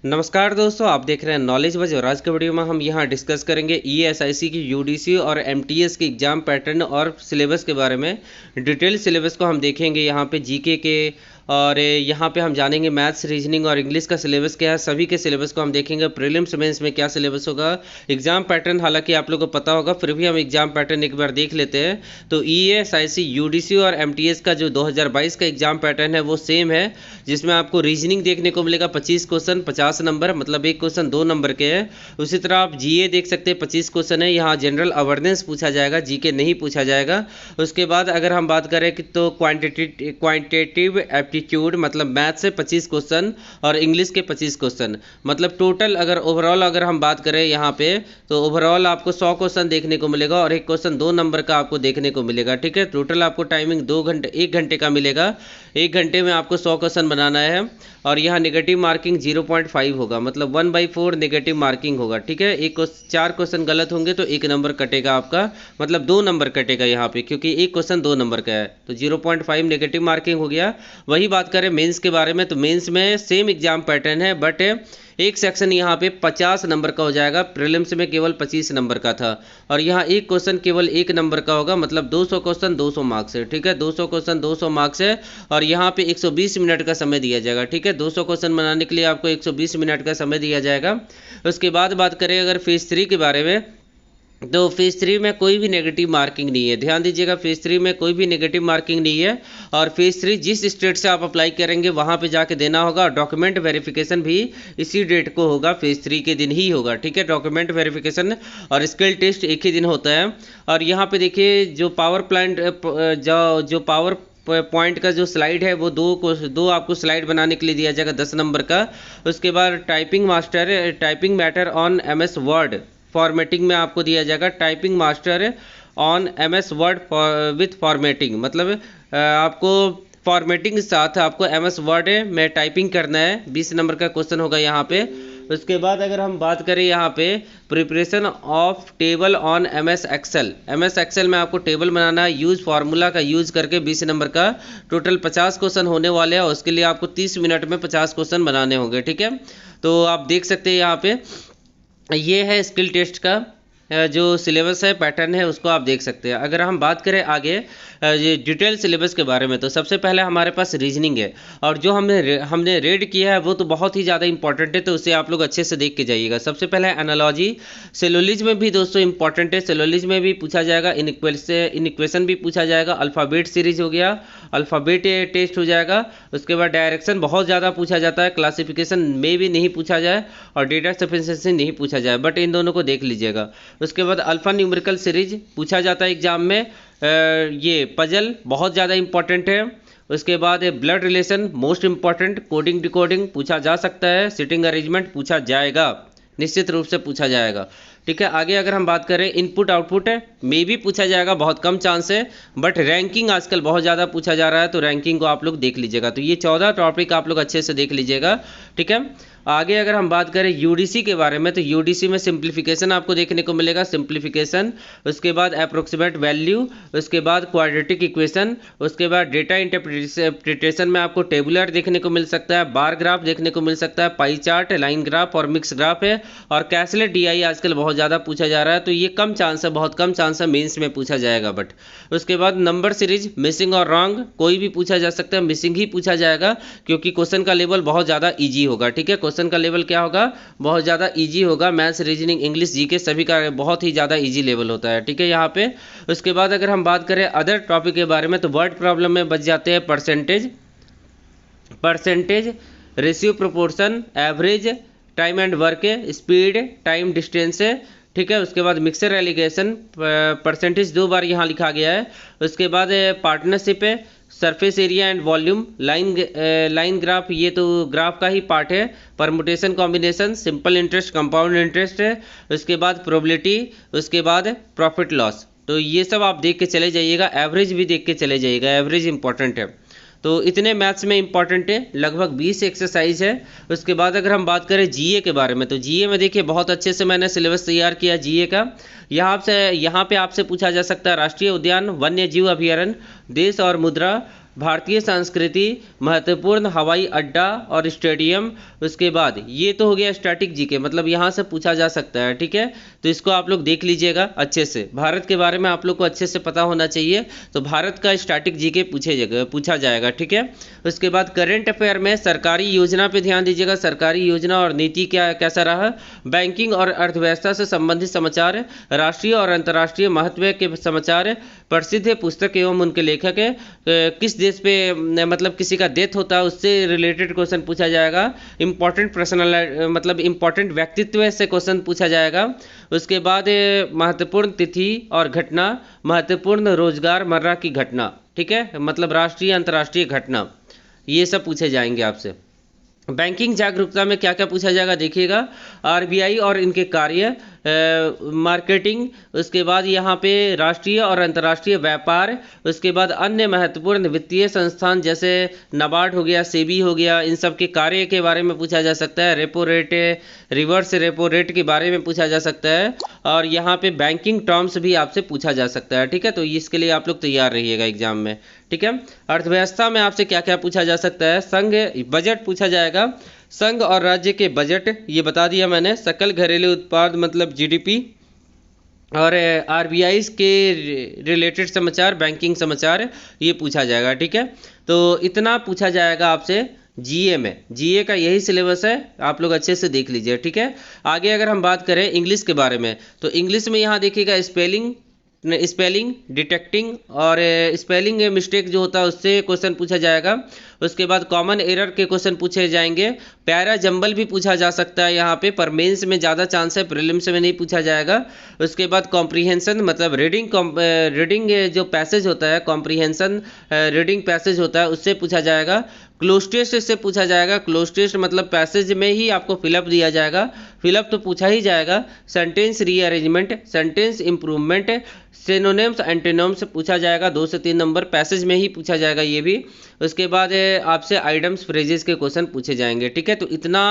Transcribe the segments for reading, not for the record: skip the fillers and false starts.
नमस्कार दोस्तों, आप देख रहे हैं नॉलेज बज और आज के वीडियो में हम यहाँ डिस्कस करेंगे ईएसआईसी की यूडीसी और एमटीएस की एग्जाम पैटर्न और सिलेबस के बारे में। डिटेल सिलेबस को हम देखेंगे यहाँ पे जीके के, और यहाँ पे हम जानेंगे मैथ्स, रीजनिंग और इंग्लिश का सिलेबस क्या है। सभी के सिलेबस को हम देखेंगे। प्रीलिम्स मेंस में क्या सिलेबस होगा, एग्जाम पैटर्न हालांकि आप लोगों को पता होगा, फिर भी हम एग्जाम पैटर्न एक बार देख लेते हैं। तो ईएसआईसी, यूडीसी और एमटीएस का जो 2022 का एग्जाम पैटर्न है वो सेम है, जिसमें आपको रीजनिंग देखने को मिलेगा 25 क्वेश्चन 50 नंबर, मतलब एक क्वेश्चन 2 नंबर के हैं। उसी तरह आप जीए देख सकते हैं, 25 क्वेश्चन है, यहाँ जनरल अवेयरनेस पूछा जाएगा, जीके नहीं पूछा जाएगा। उसके बाद अगर हम बात करें कि तो क्वांटिटेटिव एप्टीट्यूड मतलब मैथ से 25 क्वेश्चन और इंग्लिश के 25 क्वेश्चन, मतलब टोटल अगर ओवरऑल अगर हम बात करें यहाँ पे, तो ओवरऑल आपको 100 क्वेश्चन देखने को मिलेगा और एक क्वेश्चन 2 नंबर का आपको देखने को मिलेगा। ठीक है, टोटल आपको टाइमिंग 1 घंटे का मिलेगा। 1 घंटे में आपको 100 क्वेश्चन बनाना है। और यहाँ नेगेटिव मार्किंग 0.5 होगा, मतलब 1/4 नेगेटिव मार्किंग होगा। ठीक है, 4 क्वेश्चन गलत होंगे तो 1 नंबर कटेगा आपका, मतलब 2 नंबर कटेगा यहाँ पे, क्योंकि एक क्वेश्चन 2 नंबर का है, तो 0.5 नेगेटिव मार्किंग हो गया। वही बात करें मेंस के बारे में, तो मेंस में सेम एग्जाम पैटर्न है, बट एक सेक्शन यहाँ पे 50 नंबर का हो जाएगा। प्रीलिम्स में केवल 25 नंबर का था, और यहाँ एक क्वेश्चन केवल 1 नंबर का होगा, मतलब 200 क्वेश्चन 200 मार्क्स है। ठीक है, 200 क्वेश्चन 200 मार्क्स है, और यहाँ पे 120 मिनट का समय दिया जाएगा। ठीक है, 200 क्वेश्चन बनाने के लिए आपको 120 मिनट का समय दिया जाएगा। उसके बाद बात करें अगर फेज 3 के बारे में, तो फेज 3 में कोई भी नेगेटिव मार्किंग नहीं है। ध्यान दीजिएगा, फेज 3 में कोई भी नेगेटिव मार्किंग नहीं है, और फेज 3 जिस स्टेट से आप अप्लाई करेंगे वहां पे जाके देना होगा। डॉक्यूमेंट वेरिफिकेशन भी इसी डेट को होगा, फेज 3 के दिन ही होगा। ठीक है, डॉक्यूमेंट वेरिफिकेशन और स्किल टेस्ट एक ही दिन होता है। और यहाँ पे देखिए जो पावर प्लांट जो पावर पॉइंट का जो स्लाइड है वो दो आपको स्लाइड बनाने के लिए दिया जाएगा 10 नंबर का। उसके बाद typing matter on MS word formatting में आपको दिया जाएगा typing master on MS word with formatting, मतलब आपको फॉर्मेटिंग के साथ आपको एमएस वर्ड में टाइपिंग करना है। 20 नंबर का क्वेश्चन होगा यहाँ पे। उसके बाद अगर हम बात करें यहाँ पे preparation of table on MS Excel में आपको टेबल बनाना है, यूज फार्मूला का यूज करके। 20 नंबर का टोटल 50 क्वेश्चन होने वाले हैं, और उसके लिए आपको 30 मिनट में 50 क्वेश्चन बनाने होंगे। ठीक है, तो आप देख सकते हैं यहाँ पे ये है स्किल टेस्ट का जो सिलेबस है, पैटर्न है, उसको आप देख सकते हैं। अगर हम बात करें आगे ये डिटेल सिलेबस के बारे में, तो सबसे पहले हमारे पास रीजनिंग है, और जो हमने रेड किया है वो तो बहुत ही ज़्यादा इंपॉर्टेंट है, तो उसे आप लोग अच्छे से देख के जाइएगा। सबसे पहले एनालॉजी, सेलोलिज में भी दोस्तों इंपॉर्टेंट है, सेलोलिज में भी पूछा जाएगा, इनइक्वेशन भी पूछा जाएगा, अल्फ़ाबेट सीरीज हो गया, अल्फ़ाबेट टेस्ट हो जाएगा। उसके बाद डायरेक्शन बहुत ज़्यादा पूछा जाता है, क्लासिफिकेशन में भी नहीं पूछा जाए, और डेटा सफिशिएंसी नहीं पूछा जाए, बट इन दोनों को देख लीजिएगा। उसके बाद अल्फा न्यूमेरिकल सीरीज पूछा जाता है एग्जाम में। ये पजल बहुत ज़्यादा इंपॉर्टेंट है। उसके बाद blood relation most important, coding decoding पूछा जा सकता है, सिटिंग अरेंजमेंट पूछा जाएगा, निश्चित रूप से पूछा जाएगा। ठीक है, आगे अगर हम बात करें इनपुट आउटपुट में भी पूछा जाएगा, बहुत कम चांस है, बट रैंकिंग आजकल बहुत ज़्यादा पूछा जा रहा है, तो रैंकिंग को आप लोग देख लीजिएगा। तो ये 14 टॉपिक आप लोग अच्छे से देख लीजिएगा। ठीक है, आगे अगर हम बात करें यूडीसी के बारे में, तो यूडीसी में सिंप्लीफिकेशन आपको देखने को मिलेगा, सिंप्लीफिकेशन। उसके बाद अप्रोक्सीमेट वैल्यू, उसके बाद क्वाड्रेटिक इक्वेशन, उसके बाद डेटा इंटरप्रिटेशन में आपको टेबुलर देखने को मिल सकता है, बार ग्राफ देखने को मिल सकता है, पाई चार्ट, लाइन ग्राफ और मिक्स ग्राफ है, और कैसलेट डीआई आजकल बहुत ज़्यादा पूछा जा रहा है, तो ये कम चांस है, बहुत कम चांस है मेंस में पूछा जाएगा। बट उसके बाद नंबर सीरीज, मिसिंग और रॉन्ग कोई भी पूछा जा सकता है, मिसिंग ही पूछा जाएगा, क्योंकि क्वेश्चन का लेवल बहुत ज़्यादा ईजी होगा। ठीक है, क्वेश्चन का लेवल क्या होगा, बहुत ज़्यादा इजी होगा। मैथ्स, रीजनिंग, इंग्लिश, जीके सभी का बहुत ही ज़्यादा इजी लेवल होता है। ठीक है, यहाँ पे उसके बाद अगर हम बात करें अदर टॉपिक के बारे में, तो वर्ड प्रॉब्लम में बच जाते हैं percentage, ratio, proportion, average, time and work, speed, time, distance. ठीक है, उसके बाद मिक्सर एलिगेशन, परसेंटेज 2 बार यहाँ लिखा गया है। उसके बाद पार्टनरशिप है, surface area and volume, line graph, ये तो ग्राफ का ही पार्ट है, permutation, combination, simple interest, compound interest है। उसके बाद प्रोबेबिलिटी, उसके बाद प्रॉफिट लॉस, तो ये सब आप देख के चले जाइएगा। एवरेज भी देख के चले जाइएगा, एवरेज इंपॉर्टेंट है। तो इतने मैथ्स में इंपॉर्टेंट है, लगभग 20 एक्सरसाइज है। उसके बाद अगर हम बात करें जीए के बारे में, तो जीए में देखिए बहुत अच्छे से मैंने सिलेबस तैयार किया जीए का। यहाँ पे आपसे पूछा जा सकता है राष्ट्रीय उद्यान, वन्य जीव अभयारण्य, देश और मुद्रा, भारतीय संस्कृति, महत्वपूर्ण हवाई अड्डा और स्टेडियम। उसके बाद ये तो हो गया स्टैटिक जीके, मतलब यहाँ से पूछा जा सकता है, ठीक है। तो इसको आप लोग देख लीजिएगा अच्छे से, भारत के बारे में आप लोग को अच्छे से पता होना चाहिए। तो भारत का स्टैटिक जीके पूछा जाएगा, ठीक है। उसके बाद करंट अफेयर में सरकारी योजना पे ध्यान दीजिएगा, सरकारी योजना और नीति कैसा रहा। बैंकिंग और अर्थव्यवस्था से संबंधित समाचार, राष्ट्रीय और अंतर्राष्ट्रीय महत्व के समाचार, प्रसिद्ध पुस्तक एवं उनके लेखक है, किस देश पे मतलब किसी का डेथ होता है उससे रिलेटेड क्वेश्चन पूछा जाएगा। इंपॉर्टेंट पर्सनल मतलब इंपॉर्टेंट व्यक्तित्व से क्वेश्चन पूछा जाएगा। उसके बाद महत्वपूर्ण तिथि और घटना, महत्वपूर्ण रोजगार मर्रा की घटना, ठीक है, मतलब राष्ट्रीय अंतर्राष्ट्रीय घटना, ये सब पूछे जाएंगे आपसे। बैंकिंग जागरूकता में क्या क्या पूछा जाएगा देखिएगा, आरबीआई और इनके कार्य, मार्केटिंग, उसके बाद यहाँ पे राष्ट्रीय और अंतर्राष्ट्रीय व्यापार, उसके बाद अन्य महत्वपूर्ण वित्तीय संस्थान जैसे नाबार्ड हो गया, सेबी हो गया, इन सब के कार्य के बारे में पूछा जा सकता है। Repo rate, reverse repo rate के बारे में पूछा जा सकता है। और यहाँ पे बैंकिंग टर्म्स भी आपसे पूछा जा सकता है, ठीक है। तो इसके लिए आप लोग तैयार रहिएगा एग्जाम में, ठीक है। अर्थव्यवस्था में आपसे क्या क्या पूछा जा सकता है, संघ बजट पूछा जाएगा, संघ और राज्य के बजट ये बता दिया मैंने, सकल घरेलू उत्पाद मतलब जीडीपी, और आरबीआई के रिलेटेड समाचार, बैंकिंग समाचार, ये पूछा जाएगा, ठीक है। तो इतना पूछा जाएगा आपसे जीए में, जीए का यही सिलेबस है, आप लोग अच्छे से देख लीजिए, ठीक है। आगे अगर हम बात करें इंग्लिश के बारे में, तो इंग्लिश में यहाँ देखिएगा स्पेलिंग डिटेक्टिंग और स्पेलिंग मिस्टेक जो होता है उससे क्वेश्चन पूछा जाएगा। उसके बाद कॉमन एरर के क्वेश्चन पूछे जाएंगे। पैरा जंबल भी पूछा जा सकता है यहाँ पे, पर मेंस में ज़्यादा चांस है, प्रीलिम्स में नहीं पूछा जाएगा। उसके बाद कॉम्प्रीहेंशन मतलब रीडिंग जो पैसेज होता है, कॉम्प्रीहेंशन रीडिंग पैसेज होता है, उससे पूछा जाएगा। क्लोज टेस्ट से पूछा जाएगा, क्लोज टेस्ट मतलब पैसेज में ही आपको फिलअप दिया जाएगा, फिलअप तो पूछा ही जाएगा। Sentence rearrangement, sentence improvement, synonyms antonyms पूछा जाएगा, 2 से 3 नंबर पैसेज में ही पूछा जाएगा ये भी। उसके बाद आपसे आइडम्स फ्रेजेस के क्वेश्चन पूछे जाएंगे, ठीक है। तो इतना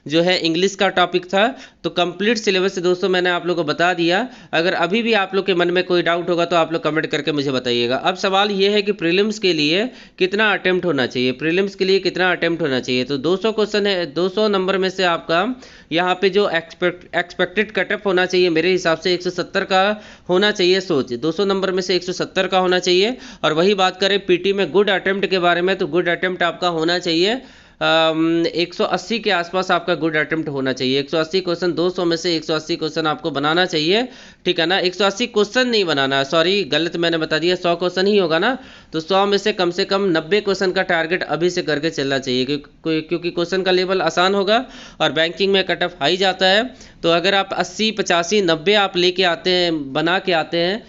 जो है इंग्लिश का टॉपिक था। तो कंप्लीट सिलेबस दोस्तों मैंने आप लोगों को बता दिया। अगर अभी भी आप लोग के मन में कोई डाउट होगा तो आप लोग कमेंट करके मुझे बताइएगा। अब सवाल ये है कि प्रीलिम्स के लिए कितना अटेम्प्ट होना चाहिए, प्रीलिम्स के लिए कितना अटेम्प्ट होना चाहिए। तो 200 क्वेश्चन है, 200 नंबर में से आपका यहाँ पे जो एक्सपेक्टेड कटअप होना चाहिए मेरे हिसाब से 170 का होना चाहिए। सोच 200 नंबर में से 170 का होना चाहिए। और वही बात करें पीटी में गुड अटेम्प्ट के बारे में, तो गुड अटेम्प्ट आपका होना चाहिए 180 के आसपास आपका गुड अटेम्प्ट होना चाहिए। 180 क्वेश्चन, 200 में से 180 क्वेश्चन आपको बनाना चाहिए, ठीक है ना। 180 क्वेश्चन नहीं बनाना, सॉरी गलत मैंने बता दिया, 100 क्वेश्चन ही होगा ना। तो 100 में से कम 90 क्वेश्चन का टारगेट अभी से करके चलना चाहिए, क्योंकि क्वेश्चन का लेवल आसान होगा और बैंकिंग में कट ऑफ हाई जाता है। तो अगर आप 80, 85, 90 आप लेके आते हैं, बना के आते हैं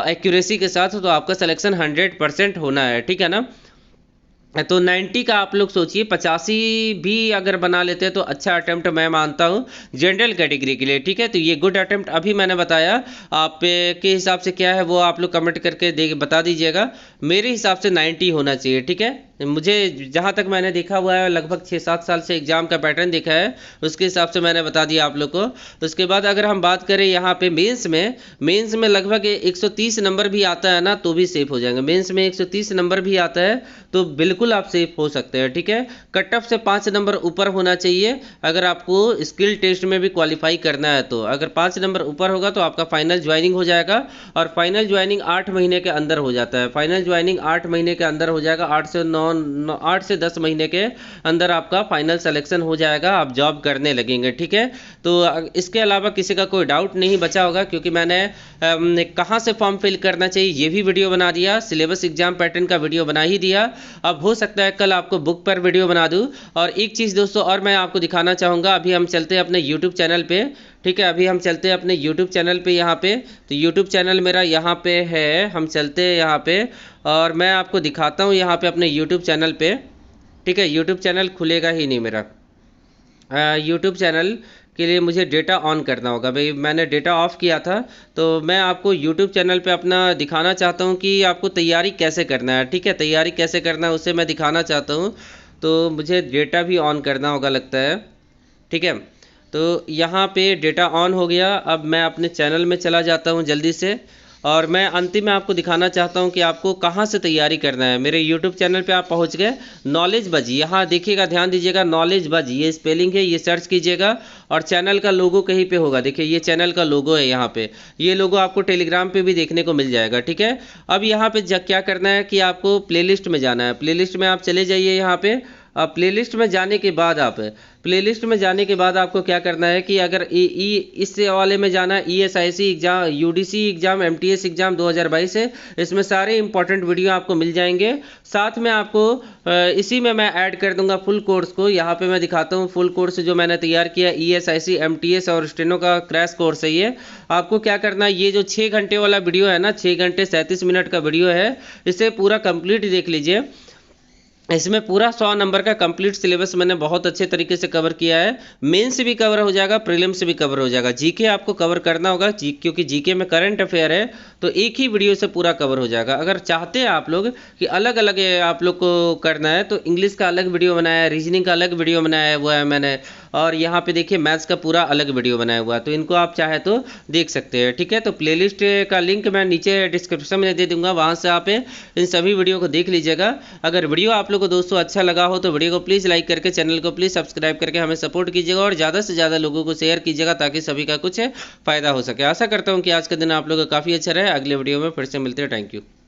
एक्यूरेसी के साथ, तो आपका सिलेक्शन 100% होना है, ठीक है ना। तो 90 का आप लोग सोचिए, 85 भी अगर बना लेते हैं तो अच्छा अटेम्प्ट मैं मानता हूँ जनरल कैटेगरी के लिए, ठीक है। तो ये गुड अटेम्प्ट अभी मैंने बताया, आप के हिसाब से क्या है वो आप लोग कमेंट करके बता दीजिएगा। मेरे हिसाब से 90 होना चाहिए, ठीक है। मुझे जहाँ तक मैंने देखा हुआ है, लगभग 6-7 साल से एग्जाम का पैटर्न देखा है, उसके हिसाब से मैंने बता दिया आप लोग को। उसके बाद अगर हम बात करें यहाँ पे मेंस में लगभग 130 नंबर भी आता है ना, तो भी सेफ हो जाएंगे। मेंस में 130 नंबर भी आता है तो बिल्कुल आप सेफ हो सकते हैं, ठीक है। कट ऑफ से 5 नंबर ऊपर होना चाहिए अगर आपको स्किल टेस्ट में भी क्वालिफाई करना है। तो अगर 5 नंबर ऊपर होगा तो आपका फाइनल ज्वाइनिंग हो जाएगा, और फाइनल ज्वाइनिंग 8 महीने के अंदर हो जाता है। फाइनल ज्वाइनिंग 8 महीने के अंदर हो जाएगा, 8 से 10 महीने के अंदर आपका फाइनल सिलेक्शन हो जाएगा, आप जॉब करने लगेंगे, ठीक है। तो इसके अलावा किसी का कोई डाउट नहीं बचा होगा, क्योंकि मैंने कहाँ से फॉर्म फिल करना चाहिए ये भी वीडियो बना दिया, सिलेबस एग्जाम पैटर्न का वीडियो बना ही दिया। अब हो सकता है कल आपको बुक पर वीडियो बना दूं। और एक चीज़ दोस्तों और मैं आपको दिखाना चाहूँगा, अभी हम चलते हैं अपने यूट्यूब चैनल पे, ठीक है। अभी हम चलते हैं अपने यूट्यूब चैनल पे, यहाँ पे तो यूट्यूब चैनल मेरा यहाँ पे है, हम चलते हैं यहाँ पे और मैं आपको दिखाता हूँ यहाँ पे अपने यूट्यूब चैनल पे, ठीक है। यूट्यूब चैनल खुलेगा ही नहीं मेरा, यूट्यूब चैनल के लिए मुझे डेटा ऑन करना होगा भाई, मैंने डेटा ऑफ किया था। तो मैं आपको यूट्यूब चैनल पे अपना दिखाना चाहता हूँ कि आपको तैयारी कैसे करना है, ठीक है। तैयारी कैसे करना है उसे मैं दिखाना चाहता हूँ, तो मुझे डेटा भी ऑन करना होगा लगता है, ठीक है। तो यहाँ पे डेटा ऑन हो गया। अब मैं अपने चैनल में चला जाता हूँ जल्दी से, और मैं अंतिम में आपको दिखाना चाहता हूं कि आपको कहां से तैयारी करना है। मेरे यूट्यूब चैनल पे आप पहुंच गए, नॉलेज बज, यहाँ देखिएगा, ध्यान दीजिएगा, नॉलेज बज, ये स्पेलिंग है, ये सर्च कीजिएगा और चैनल का लोगो कहीं पे होगा, देखिए ये चैनल का लोगो है, यहाँ पे ये लोगो आपको टेलीग्राम पे भी देखने को मिल जाएगा, ठीक है। अब यहाँ पे क्या करना है कि आपको प्लेलिस्ट में जाना है। प्लेलिस्ट में आप चले जाइए, यहाँ पे प्लेलिस्ट में जाने के बाद आपको क्या करना है कि अगर इस वाले में जाना है, ESIC exam, UDC exam, MTS exam 2022 है, इसमें सारे इंपॉर्टेंट वीडियो आपको मिल जाएंगे। साथ में आपको इसी में मैं ऐड कर दूंगा फुल कोर्स को, यहाँ पे मैं दिखाता हूँ फुल कोर्स जो मैंने तैयार किया, ESIC, MTS और स्टेनो का क्रैश कोर्स है ये। आपको क्या करना है, ये जो 6 घंटे वाला वीडियो है ना, 6 घंटे 37 मिनट का वीडियो है, इसे पूरा कंप्लीट देख लीजिए। इसमें पूरा 100 नंबर का कंप्लीट सिलेबस मैंने बहुत अच्छे तरीके से कवर किया है। मेन से भी कवर हो जाएगा, प्रीलिम से भी कवर हो जाएगा। जीके आपको कवर करना होगा, क्योंकि जीके में करंट अफेयर है, तो एक ही वीडियो से पूरा कवर हो जाएगा। अगर चाहते हैं आप लोग कि अलग अलग आप लोग को करना है, तो इंग्लिश का अलग वीडियो बनाया है, रीजनिंग का अलग वीडियो बनाया हुआ है मैंने, और यहाँ पे देखिए मैथ्स का पूरा अलग वीडियो बनाया हुआ है, तो इनको आप चाहे तो देख सकते हैं, ठीक है। तो प्लेलिस्ट का लिंक मैं नीचे डिस्क्रिप्शन में दे दूंगा, वहाँ से आप इन सभी वीडियो को देख लीजिएगा। अगर वीडियो आप लोग को दोस्तों अच्छा लगा हो तो वीडियो को प्लीज़ लाइक करके, चैनल को प्लीज़ सब्सक्राइब करके हमें सपोर्ट कीजिएगा और ज़्यादा से ज़्यादा लोगों को शेयर कीजिएगा, ताकि सभी का कुछ फ़ायदा हो सके। आशा करता हूँ कि आज का दिन आप लोगों का काफ़ी अच्छा रहे। अगले वीडियो में फिर से मिलते हैं। Thank you.